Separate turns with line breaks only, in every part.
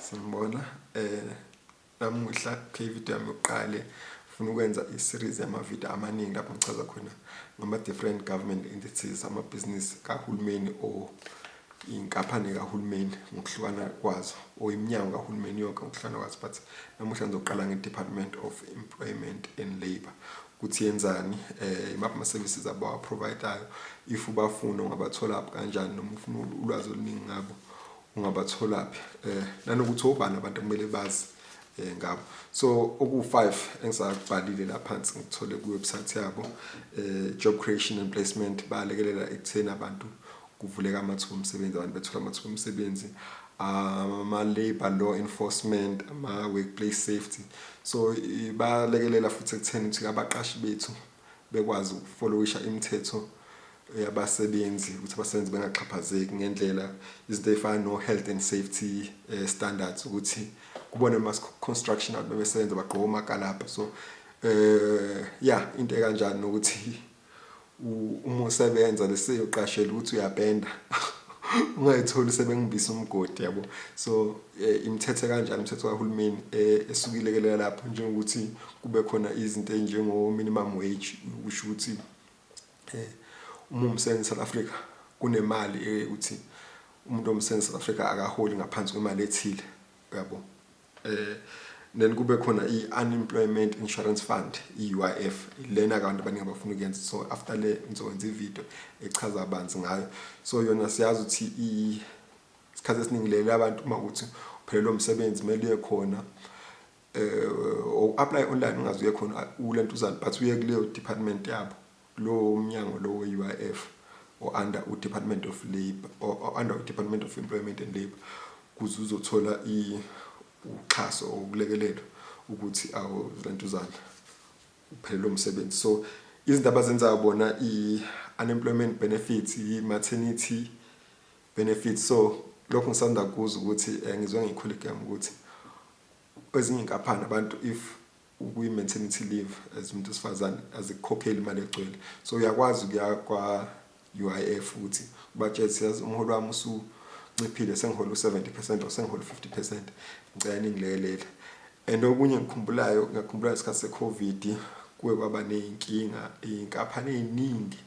Sanibona. Namuhla video yami yokuqala ufuna ukwenza i-series yama-video amaningi lapho ngichaza khona ngama-different government entities, amabhizinisi kahulumeni or inkampani kahulumeni ngokuhlukana kwazo or iminyango kahulumeni yonke ngokuhlukana kwazo. But namuhla ngizoqala nge-Department of Employment and Labour ukuthi yenzani, imaphi ama-services abawa-providayo, if ubafuna ungabathola kanjani, noma ufuna ulwazi oluningi ngabo ungabatholaphi, nanokuthi obani abantu kumele bazi ngabo. So oku-5 engisabhalile la phansi ngithole ku-website yabo, job creation and placement, balekelela ekutheni abantu kuvuleka amathuba omsebenzi, abantu bethola amathuba omsebenzi, ama-labor law enforcement, ama-workplace safety. So balekelela futhi ekutheni ukuthi abaqashi bethu bekwazi ukufollowisha imithetho yabasebenzi ukuthi abasebenzi bengaxhaphazeki ngendlela izinto ezifana no-health and safety standards, ukuthi kubona ama-construction abantu bebesebenza bagqoka omakalabha. So into ekanjani nokuthi uma usebenza leseyoqashela ukuthi uyabhenda ungayitholi sebengibisa umgodi, yabo. So imithetho kanjani, imithetho kahulumeni esukilekelela lapho, njengokuthi kube khona izinto ezinjengo-minimum wage, ukusho ukuthi uma umsebenzi South Africa kunemali ukuthi umuntu omsebenzi South Africa akaholi ngaphansi kwemali ethile, yabo. Then kube khona i-unemployment insurance fund, i-UIF, lena abantu abaningi abafuna ukuyenza. So after le ngizokwenza ivideo echaza abanzi ngayo. So yona siyazi ukuthi isikhathi esiningi leli abantu uma ukuthi uphelelwe umsebenzi kumele uye khona apply online, ungaze uye khona ulentuzana, but uye kuleyo department yabo, lo umnyango lo we-UIF or under u-Department of Labour or under u-Department of Employment and Labour, kuze uzothola uxhaso okulekelelwa ukuthi awuzentuzana uphelelwe umsebenzi. So izinto abazenzayo bona i-unemployment benefits, i-maternity benefits. So lokho ngisanda kuza ukuthi ngizwe ngikhuleka ukuthi kwezinye inkampani abantu if ukuyi-maternity leave as umuntu wesifazane azikukhokheli imali egcwele. So uyakwazi ukuya kwa-UIF ukuthi ubatshele yazi umholo wami usunciphile, sengihola u-70% or sengihola u-50%, ngicela ningilekelele. And okunye ngikhumbula isikhathi se-COVID kuwe kwaba ney'nkinga, iy'nkampani ey'ningi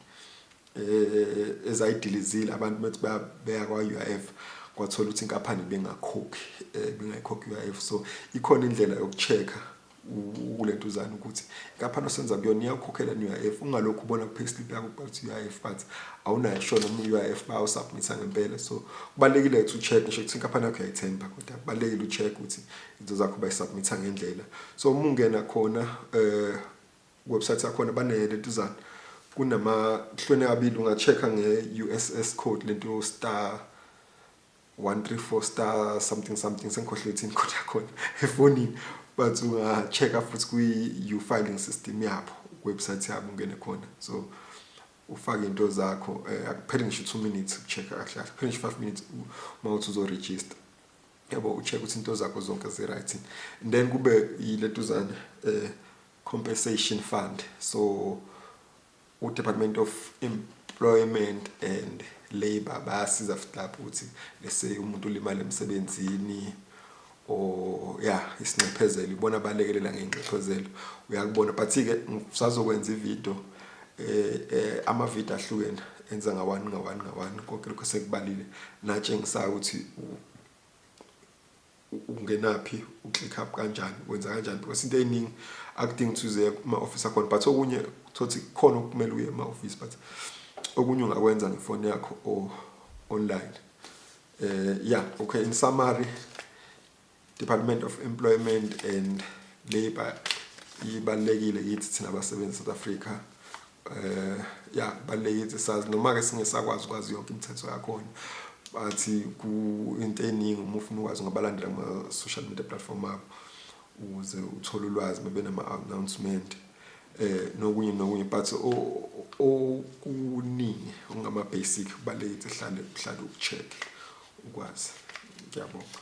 ezayidilizile abantu bethi beya kwa-UIF kwathola ukuthi inkampani bengayikhokhi UIF. So ikhona indlela yoku-check-a kulentuzana ukuthi inkampani osenza kuyona iyakukhokhela ne-UIF, ungalokhu ubona ku-payslip yakho ukuthi UIF but awunayo sure noma u-UIF bayawusubmitha ngempela. So kubalulekile ukuthi u-check ngisho ukuthi inkampani yakho uyayithemba, kodwa kubalulekile u-check ukuthi izinto zakho bayisubmitha ngendlela. So uma ungena khona website yakhona banelentuzana kunamahlweni kabili, unga-check-a nge-USS code, lento *134* something sengikhohlwe ithini code yakhona efonini, but unga-check-a futhi kwi-U-filing system yabo, website yabo ungene khona. So ufake into zakho, akupheli ngisho 2 minutes uku-check-a kahle kahle, kupheli ngisho 5 minutes uma uthi uzo-register, yabo, ucheck ukuthi into zakho zonke zi-right. And then kube yilentuzana compensation fund. So u-Department of Employment and Labour bayasiza futhi lapho ukuthi lese umuntu ulimala emsebenzini or isinxephezelo, ibona balekelela ngeinxephezelo, uyakubona. But-ke ngisazokwenza ivideo ama-video ahlukene enza nga-1 konke lokho sekubalile, natshengisa ukuthi ungenaphi, u-click up kanjani, wenza kanjani, because into eyiningi akudingi ukuthi uze kuma-office akhona, but okunye thothi khona okumele uye ema-office, but okunye ungakwenza ngefoni yakho or online. Okay, in summary, Department of Employment and Labour ibalulekile kithi thina abasebenzi South Africa. Balulekile sazi noma-ke singesakwazi ukwazi yonke imithetho yakhona, but into eningi uma ufuna ukwazi ungabalandela kuma-social media platform abo ukuze uthole ulwazi, babe nama-announcement nokunye. But okuningi okungama-basic kubalulekile hlale uku-check ukwazi. Ngiyabonga.